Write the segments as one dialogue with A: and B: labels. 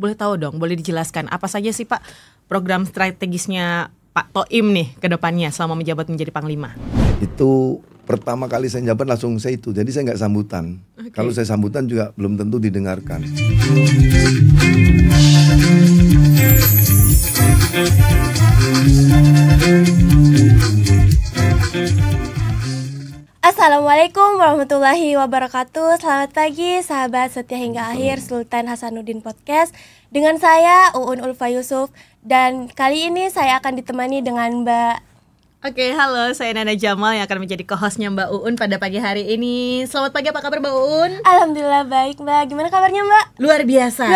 A: Boleh tahu dong, boleh dijelaskan apa saja sih Pak program strategisnya Pak Toim nih ke depannya selama menjabat menjadi Panglima?
B: Itu pertama kali saya jabat langsung saya itu, jadi saya nggak sambutan. Kalau saya sambutan juga belum tentu didengarkan.
C: Assalamualaikum warahmatullahi wabarakatuh. Selamat pagi sahabat setia hingga akhir Sultan Hasanuddin Podcast. Dengan saya Uun Ulfa Yusuf. Dan kali ini saya akan ditemani dengan Mbak.
A: Oke, halo, saya Nana Jamal yang akan menjadi co-hostnya Mbak Uun pada pagi hari ini. Selamat pagi, apa kabar Mbak Uun?
C: Alhamdulillah baik Mbak, gimana kabarnya Mbak?
A: Luar biasa.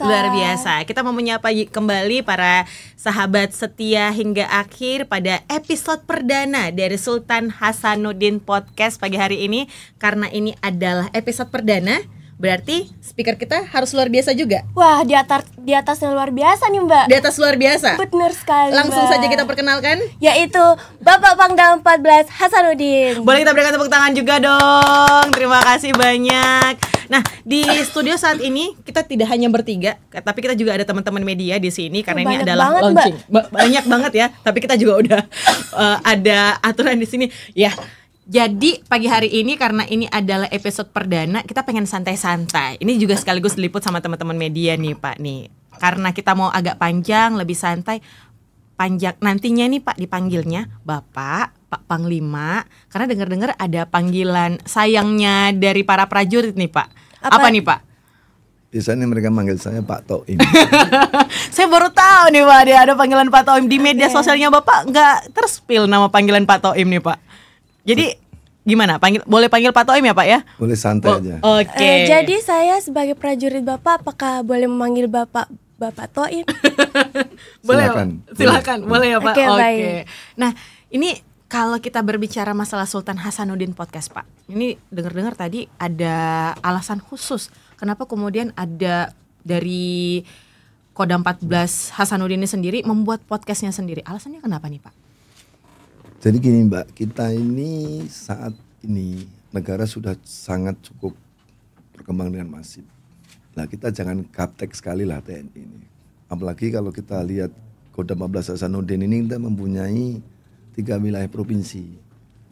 C: Luar biasa.
A: Kita mau menyapa kembali para sahabat setia hingga akhir pada episode perdana dari Sultan Hasanuddin Podcast pagi hari ini. Karena ini adalah episode perdana, berarti speaker kita harus luar biasa juga.
C: Wah, di atasnya luar biasa nih Mbak.
A: Di atas luar biasa.
C: Benar sekali
A: Langsung
C: Mbak.
A: saja kita perkenalkan,
C: yaitu Bapak Pangdam 14 Hasanuddin.
A: boleh kita berikan tepuk tangan juga dong. Terima kasih banyak. Nah, di studio saat ini kita tidak hanya bertiga, tapi kita juga ada teman-teman media di sini karena ini
C: Banyak
A: adalah
C: banget,
A: launching. Banyak banget ya, tapi kita juga udah ada aturan di sini. Ya. Jadi pagi hari ini karena ini adalah episode perdana, kita pengen santai-santai. Ini juga sekaligus diliput sama teman-teman media nih Pak nih. Karena kita mau agak panjang, lebih santai. Panjang nantinya nih Pak dipanggilnya Bapak, Pak Panglima. Karena dengar-dengar ada panggilan sayangnya dari para prajurit nih Pak. Apa nih Pak?
B: Biasanya mereka manggil saya Pak Toim.
A: Saya baru tahu nih Pak, dia ada panggilan Pak Toim. Di media sosialnya Bapak nggak terspil nama panggilan Pak Toim nih Pak. Jadi gimana? Boleh panggil Pak Toim ya Pak ya?
B: Boleh santai aja.
A: Oke.
C: Jadi saya sebagai prajurit Bapak, apakah boleh memanggil Bapak Toim?
A: Boleh,
B: silakan.
A: Boleh ya Pak.
C: Oke,
A: Oke.
C: baik.
A: Nah, ini kalau kita berbicara masalah Sultan Hasanuddin Podcast Pak, ini dengar-dengar tadi ada alasan khusus kenapa kemudian ada dari Kodam 14 Hasanuddin ini sendiri membuat podcastnya sendiri. Alasannya kenapa nih Pak?
B: Jadi gini Mbak, kita ini saat ini negara sudah sangat cukup berkembang dengan masif. Nah kita jangan gaptek sekali lah TNI ini. Apalagi kalau kita lihat Kodam 14 Hasanuddin ini kita mempunyai 3 wilayah provinsi.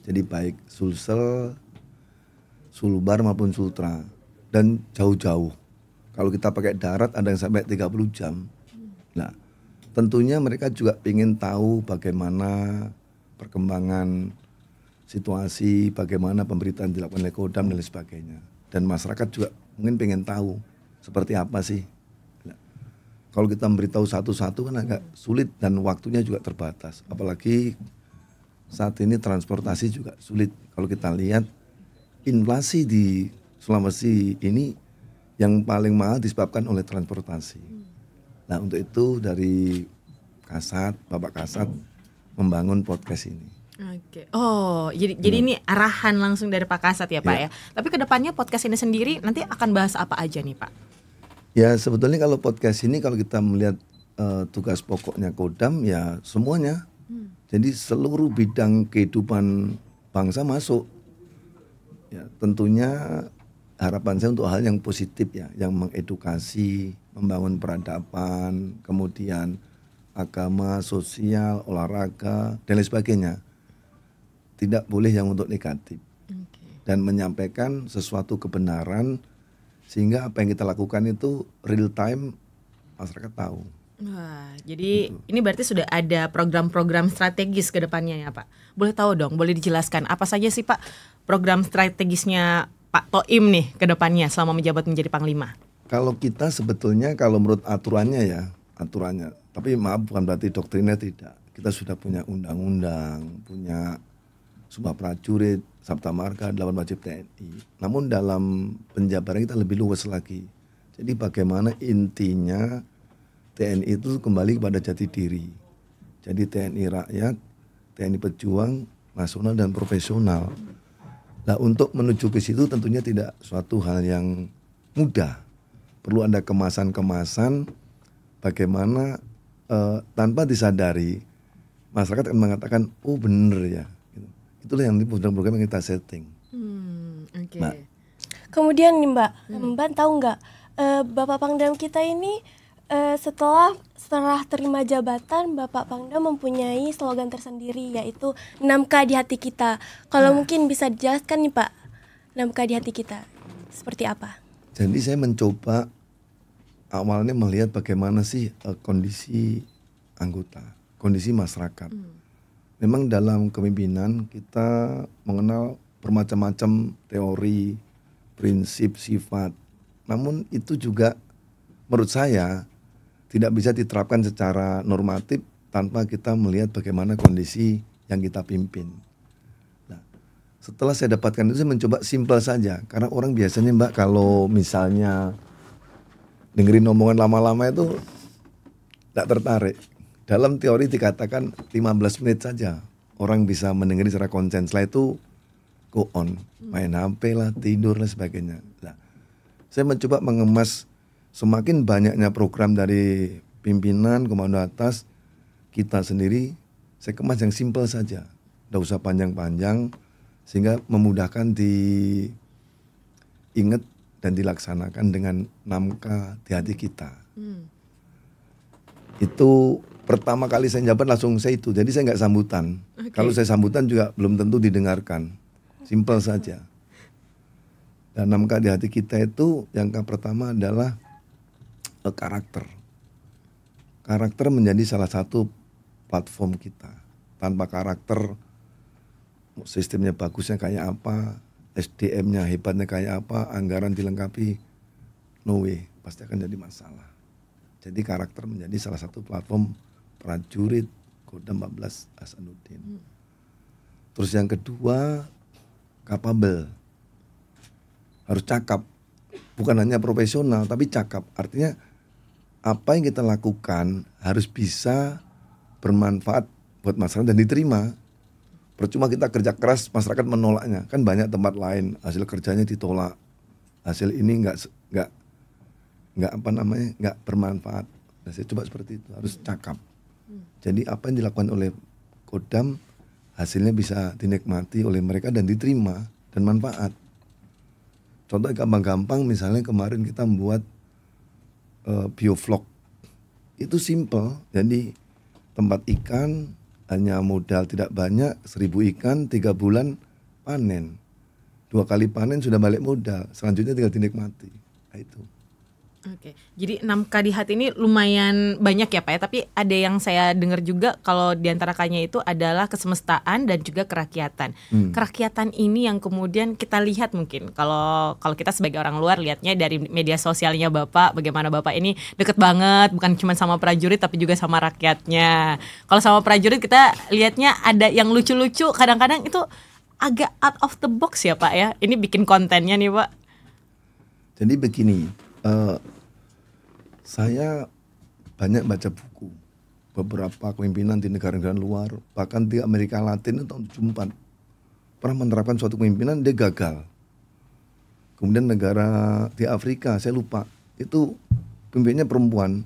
B: Jadi baik Sulsel, Sulbar maupun Sultra. Dan jauh-jauh. Kalau kita pakai darat ada yang sampai 30 jam. Nah tentunya mereka juga ingin tahu bagaimana perkembangan situasi, bagaimana pemberitaan dilakukan oleh Kodam dan lain sebagainya. Dan masyarakat juga mungkin pengen tahu seperti apa sih. Nah, kalau kita memberitahu satu-satu kan agak sulit dan waktunya juga terbatas. Apalagi saat ini transportasi juga sulit. Kalau kita lihat inflasi di Sulawesi ini yang paling mahal disebabkan oleh transportasi. Nah untuk itu dari Kasat, Bapak Kasat membangun podcast ini.
A: Oke. Oh, jadi ini arahan langsung dari Pak Kasat ya Pak ya. Tapi kedepannya podcast ini sendiri nanti akan bahas apa aja nih Pak?
B: Ya sebetulnya kalau podcast ini kalau kita melihat tugas pokoknya Kodam ya semuanya. Jadi seluruh bidang kehidupan bangsa masuk. Ya tentunya harapan saya untuk hal yang positif ya, yang mengedukasi, membangun peradaban, kemudian agama, sosial, olahraga, dan lain sebagainya. Tidak boleh yang untuk negatif. Dan menyampaikan sesuatu kebenaran sehingga apa yang kita lakukan itu real time masyarakat tahu.
A: Wah, jadi ini berarti sudah ada program-program strategis ke depannya ya Pak. Boleh tahu dong, boleh dijelaskan apa saja sih Pak program strategisnya Pak Toim nih ke depannya selama menjabat menjadi Panglima?
B: Kalau kita sebetulnya kalau menurut aturannya ya, tapi maaf bukan berarti doktrinnya tidak. Kita sudah punya undang-undang, punya Sumpah Prajurit, Sabta Marga, 8 wajib TNI. Namun dalam penjabaran kita lebih luas lagi. Jadi bagaimana intinya TNI itu kembali kepada jati diri. Jadi TNI rakyat, TNI pejuang, nasional dan profesional. Nah untuk menuju ke situ tentunya tidak suatu hal yang mudah. Perlu ada kemasan-kemasan bagaimana tanpa disadari masyarakat akan mengatakan oh bener ya. Itulah yang di program-program yang kita setting.
A: Okay.
B: Nah,
C: Kemudian nih Mbak, Mbak tahu nggak Bapak Pangdam kita ini Setelah terima jabatan, Bapak Pangdam mempunyai slogan tersendiri, yaitu 6K di hati kita. Kalau mungkin bisa dijelaskan nih Pak, 6K di hati kita seperti apa?
B: Jadi saya mencoba awalnya melihat bagaimana sih kondisi anggota, kondisi masyarakat. Memang dalam kepemimpinan kita mengenal bermacam-macam teori, prinsip, sifat. Namun itu juga menurut saya tidak bisa diterapkan secara normatif tanpa kita melihat bagaimana kondisi yang kita pimpin. Nah, setelah saya dapatkan itu saya mencoba simpel saja. Karena orang biasanya Mbak kalau misalnya dengerin omongan lama-lama itu tidak tertarik. Dalam teori dikatakan 15 menit saja orang bisa mendengar secara konsen. Setelah itu go on, main HP lah, tidur lah sebagainya. Nah, saya mencoba mengemas semakin banyaknya program dari pimpinan, komando atas, kita sendiri, saya kemas yang simpel saja. Tidak usah panjang-panjang, sehingga memudahkan diingat dan dilaksanakan dengan 6K di hati kita. Itu pertama kali saya jabat langsung saya itu, jadi saya nggak sambutan. Kalau saya sambutan juga belum tentu didengarkan, simpel saja. Dan 6K di hati kita itu yang pertama adalah karakter. Karakter menjadi salah satu platform kita. Tanpa karakter, sistemnya bagusnya kayak apa, SDM-nya hebatnya kayak apa, anggaran dilengkapi, no way, pasti akan jadi masalah. Jadi karakter menjadi salah satu platform prajurit Kodam 14 Hasanuddin. Terus yang kedua, capable. Harus cakap. Bukan hanya profesional, tapi cakap. Artinya apa yang kita lakukan harus bisa bermanfaat buat masyarakat dan diterima. Percuma kita kerja keras, masyarakat menolaknya. Kan banyak tempat lain hasil kerjanya ditolak. Hasil ini nggak bermanfaat. Nah, saya coba seperti itu, harus cakap. Jadi apa yang dilakukan oleh Kodam hasilnya bisa dinikmati oleh mereka dan diterima dan manfaat. Contoh gampang-gampang, misalnya kemarin kita membuat biovlog. Itu simple. Jadi tempat ikan hanya modal tidak banyak, 1000 ikan 3 bulan panen. 2 kali panen sudah balik modal. Selanjutnya tinggal dinikmati. Nah, itu.
A: Oke, jadi 6K di hati ini lumayan banyak ya Pak ya, tapi ada yang saya dengar juga kalau diantara K-nya itu adalah kesemestaan dan juga kerakyatan. Kerakyatan ini yang kemudian kita lihat mungkin kalau kita sebagai orang luar lihatnya dari media sosialnya Bapak, bagaimana Bapak ini deket banget, bukan cuma sama prajurit tapi juga sama rakyatnya. Kalau sama prajurit kita lihatnya ada yang lucu-lucu, kadang-kadang itu agak out of the box ya Pak ya. Ini bikin kontennya nih Pak.
B: Jadi begini, saya banyak baca buku beberapa kepemimpinan di negara-negara luar, bahkan di Amerika Latin tahun 74 pernah menerapkan suatu kepemimpinan, dia gagal. Kemudian negara di Afrika, saya lupa, itu pemimpinnya perempuan,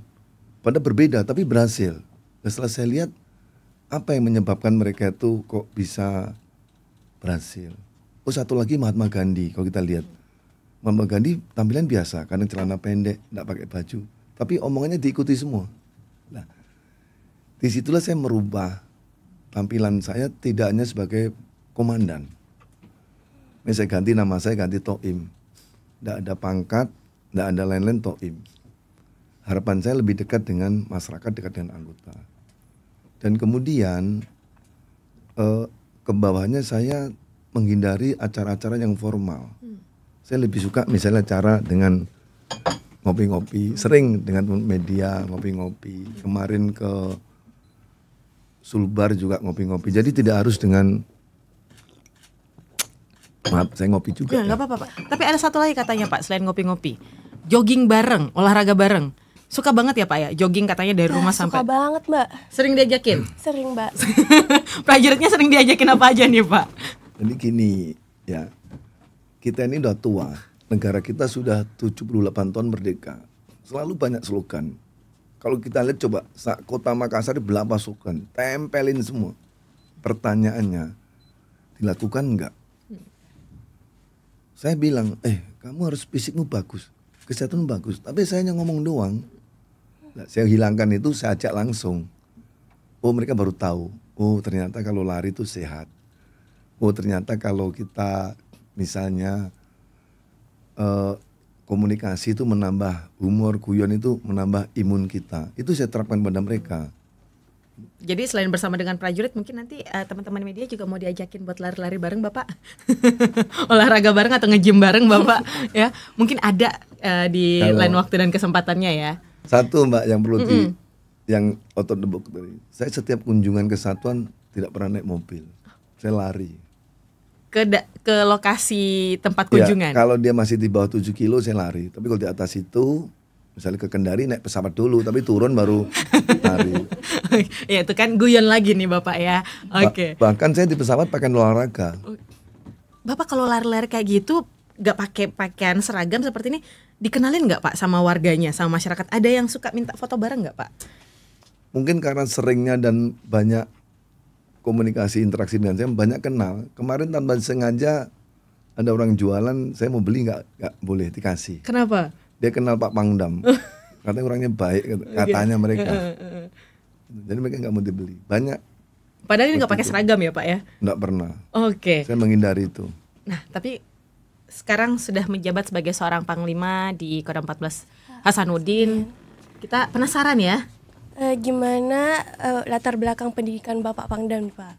B: pada berbeda tapi berhasil. Dan setelah saya lihat apa yang menyebabkan mereka itu kok bisa berhasil. Oh, satu lagi Mahatma Gandhi, kalau kita lihat Mahatma Gandhi tampilan biasa karena celana pendek, tidak pakai baju, tapi omongannya diikuti semua. Nah, disitulah saya merubah tampilan saya, tidak hanya sebagai komandan. Ini saya ganti nama saya, ganti Toim. Tidak ada pangkat, tidak ada lain-lain, Toim. Harapan saya lebih dekat dengan masyarakat, dekat dengan anggota. Dan kemudian ke bawahnya saya menghindari acara-acara yang formal. Saya lebih suka misalnya acara dengan ngopi-ngopi, sering dengan media ngopi-ngopi. Kemarin ke Sulbar juga ngopi-ngopi. Jadi tidak harus dengan, maaf saya ngopi juga.
A: Nggak apa-apa Pak. Tapi ada satu lagi katanya Pak, selain ngopi-ngopi, jogging bareng, olahraga bareng. Suka banget ya Pak ya, jogging katanya dari rumah sampai.
C: Suka banget Mbak.
A: Sering diajakin?
C: Sering Mbak.
A: Prajuritnya sering diajakin apa aja nih Pak?
B: Jadi gini ya, kita ini udah tua, negara kita sudah 78 tahun merdeka. Selalu banyak slogan. Kalau kita lihat coba, kota Makassar berapa slogan, tempelin semua. Pertanyaannya, dilakukan enggak? Saya bilang, kamu harus fisikmu bagus, kesehatan bagus. Tapi saya hanya ngomong doang. Nah, saya hilangkan itu, saya ajak langsung. Oh, mereka baru tahu. Oh, ternyata kalau lari itu sehat. Oh, ternyata kalau kita misalnya komunikasi itu menambah humor, guyon itu menambah imun kita. Itu saya terapkan pada mereka.
A: Jadi selain bersama dengan prajurit, mungkin nanti teman-teman media juga mau diajakin buat lari-lari bareng Bapak. Olahraga bareng atau nge-gym bareng Bapak ya. Mungkin ada di lain waktu dan kesempatannya ya.
B: Satu Mbak yang perlu yang out of the box tadi. Saya setiap kunjungan ke satuan tidak pernah naik mobil. Saya lari.
A: Ke lokasi tempat kunjungan.
B: Ya, kalau dia masih di bawah 7 kilo saya lari. Tapi kalau di atas itu, misalnya ke Kendari naik pesawat dulu, tapi turun baru lari.
A: Ya itu kan guyon lagi nih Bapak ya. Oke.
B: Bahkan saya di pesawat pakai olahraga.
A: Bapak kalau lari-lari kayak gitu nggak pakai pakaian seragam seperti ini, dikenalin nggak Pak sama warganya, sama masyarakat? Ada yang suka minta foto bareng nggak Pak?
B: Mungkin karena seringnya dan banyak komunikasi interaksi dengan saya, banyak kenal. Kemarin tanpa sengaja ada orang jualan, saya mau beli nggak boleh dikasih.
A: Kenapa?
B: Dia kenal Pak Pangdam, katanya orangnya baik, katanya mereka. Jadi mereka nggak mau dibeli. Banyak.
A: Padahal ini nggak pakai seragam ya Pak ya?
B: Nggak pernah.
A: Oke.
B: Saya menghindari itu.
A: Nah tapi sekarang sudah menjabat sebagai seorang panglima di Kodam 14 Hasanuddin. Kita penasaran ya.
C: Gimana latar belakang pendidikan Bapak Pangdam nih Pak?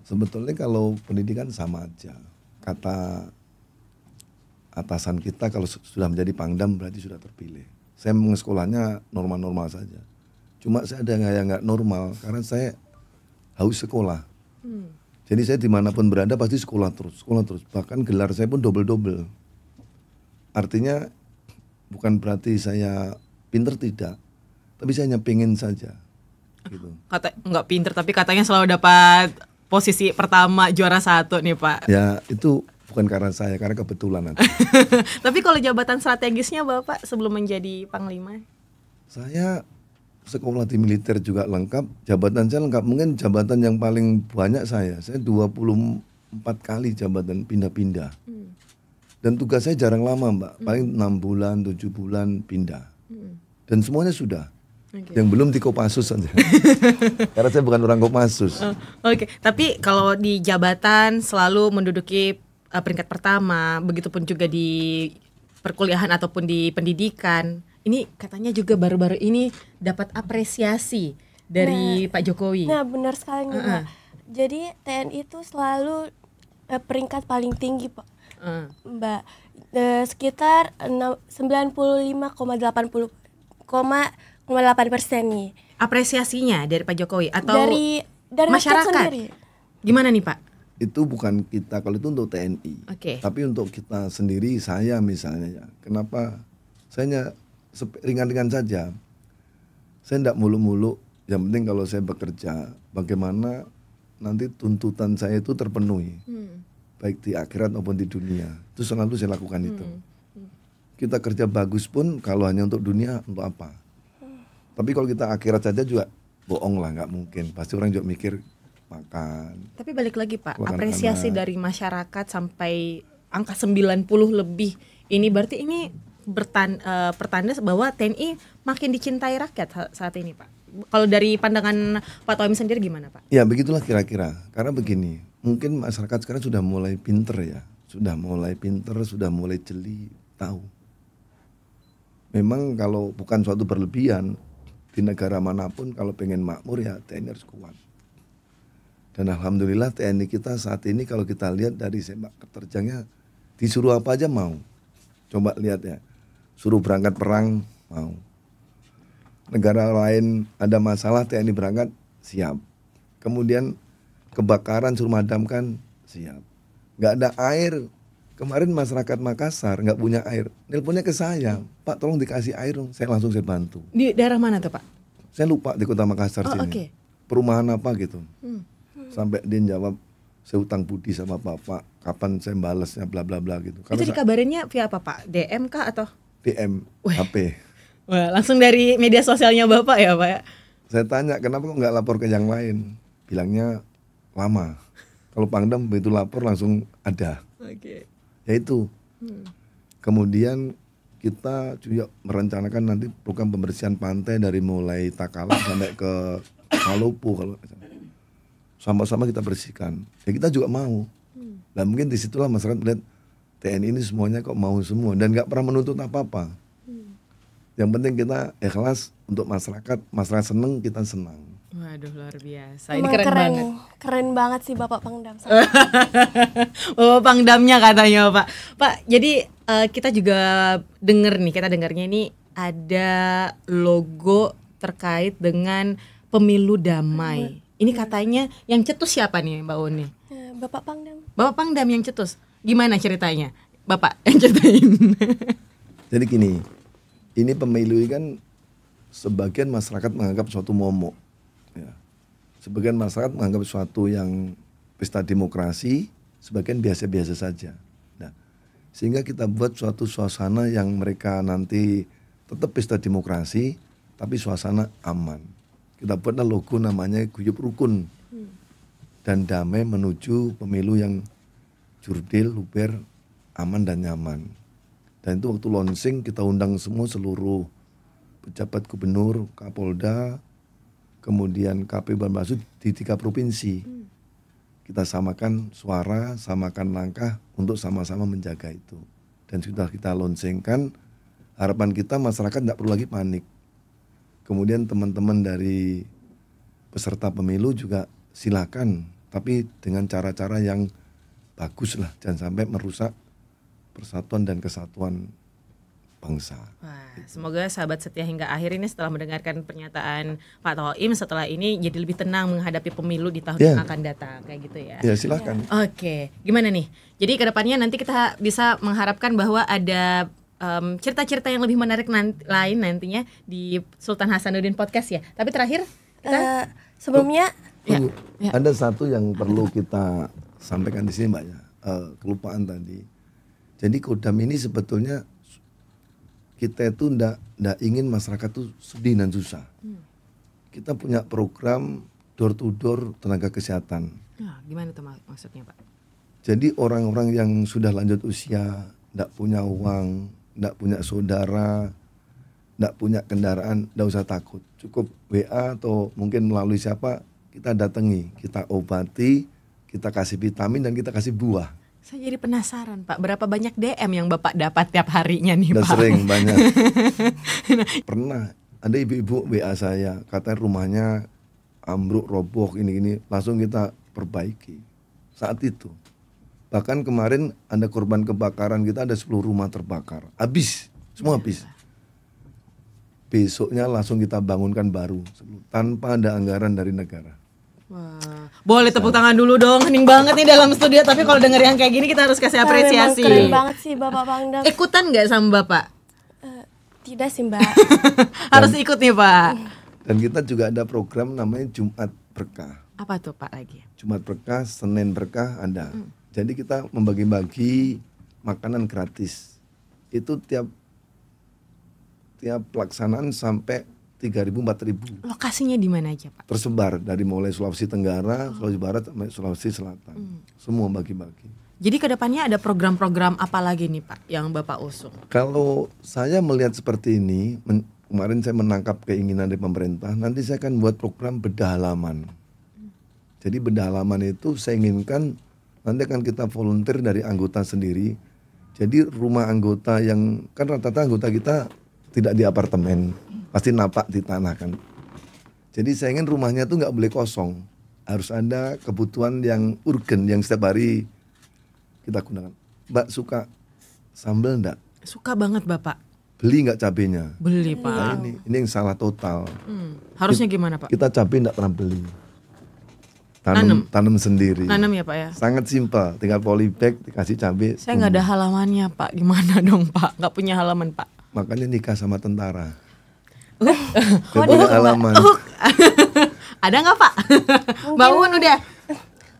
B: Sebetulnya kalau pendidikan sama aja. Kata atasan kita kalau sudah menjadi Pangdam berarti sudah terpilih. Saya sekolahnya normal-normal saja. Cuma saya ada yang nggak normal karena saya haus sekolah. Jadi saya dimanapun berada pasti sekolah terus. Bahkan gelar saya pun double. Artinya bukan berarti saya pinter, tidak. Tapi saya hanya pengen saja. Gitu.
A: Kata nggak pinter tapi katanya selalu dapat posisi pertama juara 1 nih Pak.
B: Ya itu bukan karena saya, karena kebetulan.
A: Tapi kalau jabatan strategisnya Bapak sebelum menjadi panglima?
B: Saya sekolah di militer juga lengkap, jabatan saya lengkap. Mungkin jabatan yang paling banyak saya 24 kali jabatan pindah-pindah. Dan tugas saya jarang lama Mbak, paling 6 bulan, 7 bulan pindah. Dan semuanya sudah. Yang belum di Kopassus saja. Karena saya bukan orang Kopassus.
A: Oke. Tapi kalau di jabatan selalu menduduki peringkat pertama, begitupun juga di perkuliahan ataupun di pendidikan. Ini katanya juga baru-baru ini dapat apresiasi dari Pak Jokowi.
C: Nah benar sekali nih Mbak. Jadi TNI itu selalu peringkat paling tinggi Pak. Mbak, sekitar 95,8% nih.
A: Apresiasinya dari Pak Jokowi atau
C: dari
A: masyarakat
C: sendiri?
B: Gimana nih Pak? Itu bukan kita, kalau itu untuk TNI. Tapi untuk kita sendiri, saya misalnya ya, kenapa saya ringan-ringan saja. Saya tidak muluk-muluk, yang penting kalau saya bekerja, bagaimana nanti tuntutan saya itu terpenuhi. Baik di akhirat maupun di dunia. Itu selalu saya lakukan itu. Kita kerja bagus pun kalau hanya untuk dunia, untuk apa? Tapi kalau kita akhirat saja juga bohong lah, nggak mungkin. Pasti orang juga mikir makan.
A: Tapi balik lagi Pak, apresiasi dari masyarakat sampai angka 90 lebih. Ini berarti ini pertanda bahwa TNI makin dicintai rakyat saat ini Pak. Kalau dari pandangan Pak Tohim sendiri gimana Pak?
B: Ya begitulah kira-kira. Karena begini, mungkin masyarakat sekarang sudah mulai pinter ya. Sudah mulai jeli, tahu. Memang kalau bukan suatu berlebihan, di negara manapun kalau pengen makmur ya TNI harus kuat. Dan alhamdulillah TNI kita saat ini kalau kita lihat dari sepak terjangnya, disuruh apa aja mau. Coba lihat ya, suruh berangkat perang mau. Negara lain ada masalah TNI berangkat siap. Kemudian kebakaran suruh madamkan siap. Nggak ada air. Kemarin masyarakat Makassar nggak punya air, nelponnya ke saya, Pak tolong dikasih air dong, saya langsung bantu.
A: Di daerah mana tuh Pak?
B: Saya lupa di kota Makassar sini. Perumahan apa gitu. Sampai dia jawab, saya utang budi sama Bapak, kapan saya balasnya bla bla bla gitu.
A: Itu dikabarinnya via apa Pak? DM kah atau?
B: DM, HP.
A: Wah, langsung dari media sosialnya Bapak ya Pak ya?
B: Saya tanya kenapa kok nggak lapor ke yang lain? Bilangnya lama. Kalau Pangdam begitu lapor langsung ada. Ya itu. Kemudian kita juga merencanakan nanti program pembersihan pantai dari mulai Takalar sampai ke Malopo kalau sama-sama kita bersihkan. Ya kita juga mau. Dan mungkin disitulah masyarakat melihat TNI ini semuanya kok mau semua dan nggak pernah menuntut apa-apa. Yang penting kita ikhlas untuk masyarakat seneng kita senang.
A: Waduh, luar biasa. Ini
C: Emang
A: keren banget.
C: Keren banget sih Bapak Pangdam.
A: Oh, Pangdamnya katanya Pak. Pak, jadi kita juga kita dengarnya ini ada logo terkait dengan pemilu damai. Ini katanya yang cetus siapa nih Mbak Uni?
C: Bapak Pangdam.
A: Bapak Pangdam yang cetus. Gimana ceritanya? Bapak yang ceritain.
B: Jadi gini, ini pemilu ini kan sebagian masyarakat menganggap suatu momok. Ya. Sebagian masyarakat menganggap suatu yang pesta demokrasi, sebagian biasa-biasa saja. Nah, sehingga kita buat suatu suasana yang mereka nanti tetap pesta demokrasi, tapi suasana aman. Kita buatlah logo namanya Guyup Rukun dan Damai menuju pemilu yang jurdil, luber, aman dan nyaman. Dan itu waktu launching kita undang semua seluruh pejabat gubernur, Kapolda, kemudian KPU Bawaslu di 3 provinsi. Kita samakan suara, samakan langkah untuk sama-sama menjaga itu. Dan sudah kita launchingkan, harapan kita masyarakat tidak perlu lagi panik. Kemudian teman-teman dari peserta pemilu juga silakan, tapi dengan cara-cara yang bagus lah, jangan sampai merusak persatuan dan kesatuan bangsa.
A: Wah, semoga sahabat setia hingga akhir ini setelah mendengarkan pernyataan Pak Toim setelah ini jadi lebih tenang menghadapi pemilu di tahun yang akan datang, kayak gitu ya.
B: Ya silakan.
A: Oke, gimana nih? Jadi kedepannya nanti kita bisa mengharapkan bahwa ada cerita-cerita yang lebih menarik lain nantinya di Sultan Hasanuddin Podcast ya. Tapi terakhir kita
C: sebelumnya
A: ya.
B: Ada satu yang perlu kita sampaikan di sini Mbak ya, kelupaan tadi. Jadi Kodam ini sebetulnya kita itu ndak ingin masyarakat tuh sedih dan susah. Kita punya program door to door tenaga kesehatan.
A: Nah, gimana tuh maksudnya Pak?
B: Jadi orang-orang yang sudah lanjut usia, ndak punya uang, ndak punya saudara, ndak punya kendaraan, ndak usah takut. Cukup WA atau mungkin melalui siapa kita datangi, kita obati, kita kasih vitamin dan kita kasih buah.
A: Saya jadi penasaran Pak, berapa banyak DM yang Bapak dapat tiap harinya nih
B: Udah
A: Pak?
B: Sering banyak. Pernah ada ibu-ibu WA saya, katanya rumahnya ambruk, roboh, ini langsung kita perbaiki saat itu. Bahkan kemarin ada korban kebakaran, kita ada 10 rumah terbakar, habis, semua habis. Besoknya langsung kita bangunkan baru tanpa ada anggaran dari negara.
A: Wah, boleh tepuk tangan dulu dong, hening banget nih dalam studio. Tapi kalau denger yang kayak gini kita harus kasih apresiasi.
C: Keren banget sih Bapak Pangdam.
A: Ikutan nggak sama Bapak?
C: Tidak sih Mbak.
A: Harus ikut nih Pak.
B: Dan kita juga ada program namanya Jumat Berkah.
A: Apa tuh Pak lagi?
B: Jumat Berkah, Senin Berkah ada. Jadi kita membagi-bagi makanan gratis. Itu tiap pelaksanaan sampai 3.000, 4.000.
A: Lokasinya di mana aja Pak?
B: Tersebar dari mulai Sulawesi Tenggara, Sulawesi Barat sampai Sulawesi Selatan. Semua bagi-bagi.
A: Jadi kedepannya ada program-program apa lagi nih Pak yang Bapak usung?
B: Kalau saya melihat seperti ini, kemarin saya menangkap keinginan dari pemerintah, nanti saya akan buat program bedah halaman. Jadi bedah halaman itu saya inginkan nanti akan kita volunteer dari anggota sendiri. Jadi rumah anggota yang, kan rata-rata anggota kita tidak di apartemen, pasti napak di tanah kan. Jadi saya ingin rumahnya tuh nggak boleh kosong, harus ada kebutuhan yang urgen yang setiap hari kita gunakan. Mbak suka sambal enggak?
A: Suka banget Bapak.
B: Beli nggak cabenya?
A: Beli Pak.
B: Nah, ini yang salah total.
A: Harusnya gimana Pak?
B: Kita cabai nggak pernah beli. Tanam sendiri.
A: Tanam ya Pak ya.
B: Sangat simpel, tinggal polybag dikasih cabai.
A: Saya nggak ada halamannya Pak. Gimana dong Pak? Nggak punya halaman Pak.
B: Makanya nikah sama tentara.
C: Kok
B: punya halaman.
A: Ada nggak Pak? Mbak Un udah.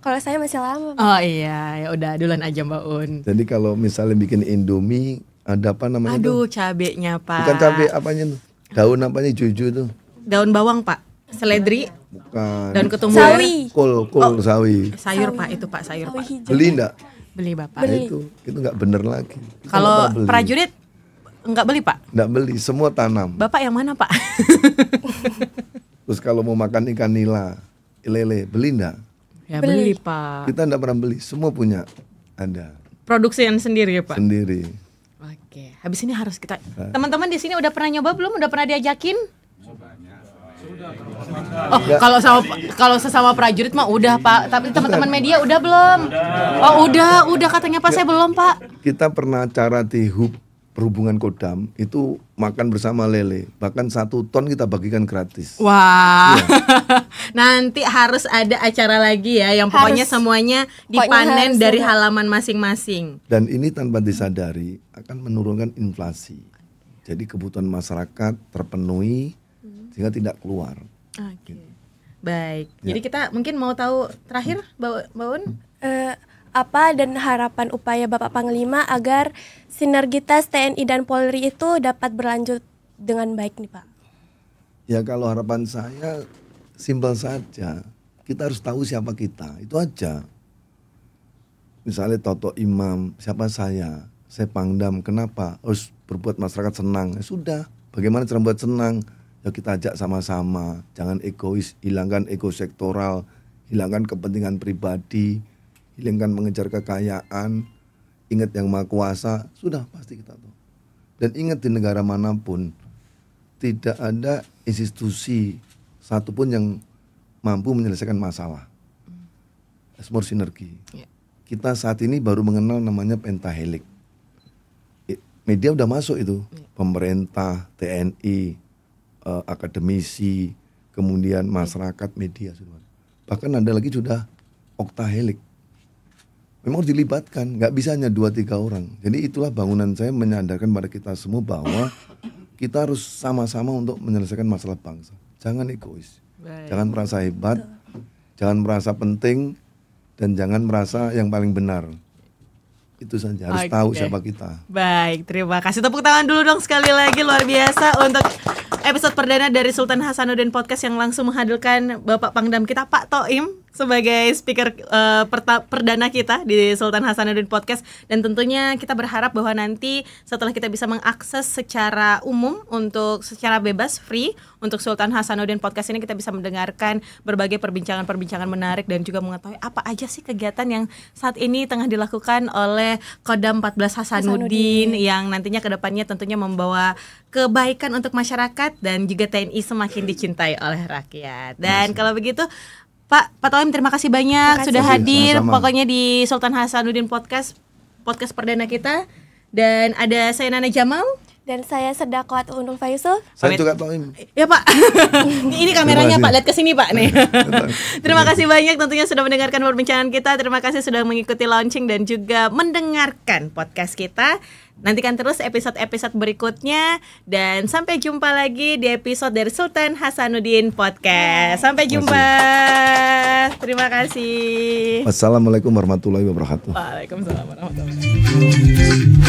C: Kalau saya masih lama.
A: Oh iya, ya udah duluan aja Mbak Un.
B: Jadi kalau misalnya bikin Indomie, ada apa namanya?
A: Aduh, cabenya Pak.
B: Bukan cabai, apanya tuh? Daun apanya hijau-hijau tuh?
A: Daun bawang Pak. Seledri.
B: Bukan.
A: Daun ketumbar.
C: Sawi.
B: Kol sawi.
A: Sayur Pak, itu Pak sayur Pak.
B: Beli enggak?
A: Beli Bapak.
B: Nah, itu nggak bener lagi.
A: Kalau prajurit nggak beli Pak?
B: Nggak beli, semua tanam.
A: Bapak yang mana Pak?
B: Terus kalau mau makan ikan nila, lele, beli nggak?
A: Ya beli Pak.
B: Kita nggak pernah beli, semua punya, ada.
A: Produksian sendiri ya Pak?
B: Sendiri.
A: Oke, habis ini harus kita. Teman-teman di sini udah pernah nyoba belum? Udah pernah diajakin? Oh, kalau sesama prajurit mah udah Pak. Tapi teman-teman media udah belum? Oh udah katanya Pak, saya belum Pak.
B: Kita pernah acara di HUB Perhubungan Kodam itu makan bersama lele, bahkan 1 ton kita bagikan gratis.
A: Wah, nanti harus ada acara lagi ya, yang pokoknya semuanya dipanen dari halaman masing-masing.
B: Dan ini tanpa disadari akan menurunkan inflasi. Jadi kebutuhan masyarakat terpenuhi sehingga tidak keluar.
A: Oke. Baik. Jadi kita mungkin mau tahu terakhir, Mbak Un?
C: Apa dan harapan upaya Bapak Panglima agar sinergitas TNI dan Polri itu dapat berlanjut dengan baik nih Pak?
B: Ya kalau harapan saya simpel saja, kita harus tahu siapa kita, itu aja. Misalnya Toto Imam, siapa saya Pangdam, kenapa harus berbuat masyarakat senang? Ya sudah, bagaimana cara membuat senang? Ya kita ajak sama-sama, jangan egois, hilangkan ego sektoral, hilangkan kepentingan pribadi, hilangkan mengejar kekayaan, ingat yang maha kuasa, sudah pasti kita tahu. Dan ingat di negara manapun, tidak ada institusi satupun yang mampu menyelesaikan masalah. Semua sinergi. Kita saat ini baru mengenal namanya pentahelix. Media udah masuk itu, pemerintah, TNI, akademisi, kemudian masyarakat, media sudah. Bahkan ada lagi sudah oktahelix. Memang harus dilibatkan, nggak bisa hanya 2-3 orang. Jadi itulah bangunan saya menyadarkan pada kita semua bahwa kita harus sama-sama untuk menyelesaikan masalah bangsa. Jangan egois, jangan merasa hebat, jangan merasa penting, dan jangan merasa yang paling benar. Itu saja, harus tahu siapa kita.
A: Baik, terima kasih. Tepuk tangan dulu dong sekali lagi, luar biasa untuk episode perdana dari Sultan Hasanuddin Podcast yang langsung menghadirkan Bapak Pangdam kita Pak Toim sebagai speaker perdana kita di Sultan Hasanuddin Podcast. Dan tentunya kita berharap bahwa nanti setelah kita bisa mengakses secara umum untuk secara bebas, free untuk Sultan Hasanuddin Podcast ini, kita bisa mendengarkan berbagai perbincangan-perbincangan menarik dan juga mengetahui apa aja sih kegiatan yang saat ini tengah dilakukan oleh Kodam 14 Hasanuddin yang nantinya kedepannya tentunya membawa kebaikan untuk masyarakat dan juga TNI semakin dicintai oleh rakyat. Dan kalau begitu Pak Toim, terima kasih banyak sudah hadir. Sama-sama. Pokoknya di Sultan Hasanuddin Podcast perdana kita. Dan ada saya Nana Jamal.
C: Dan saya Sedaqat Uun Ulfa Yusuf.
B: Saya juga Toim.
A: Ya Pak. Ini kameranya Pak, lihat ke sini Pak nih. Terima kasih banyak tentunya sudah mendengarkan perbincangan kita. Terima kasih sudah mengikuti launching dan juga mendengarkan podcast kita. Nantikan terus episode-episode berikutnya. Dan sampai jumpa lagi di episode dari Sultan Hasanuddin Podcast. Sampai jumpa. Terima kasih.
B: Wassalamualaikum warahmatullahi wabarakatuh.
A: Waalaikumsalam warahmatullahi wabarakatuh.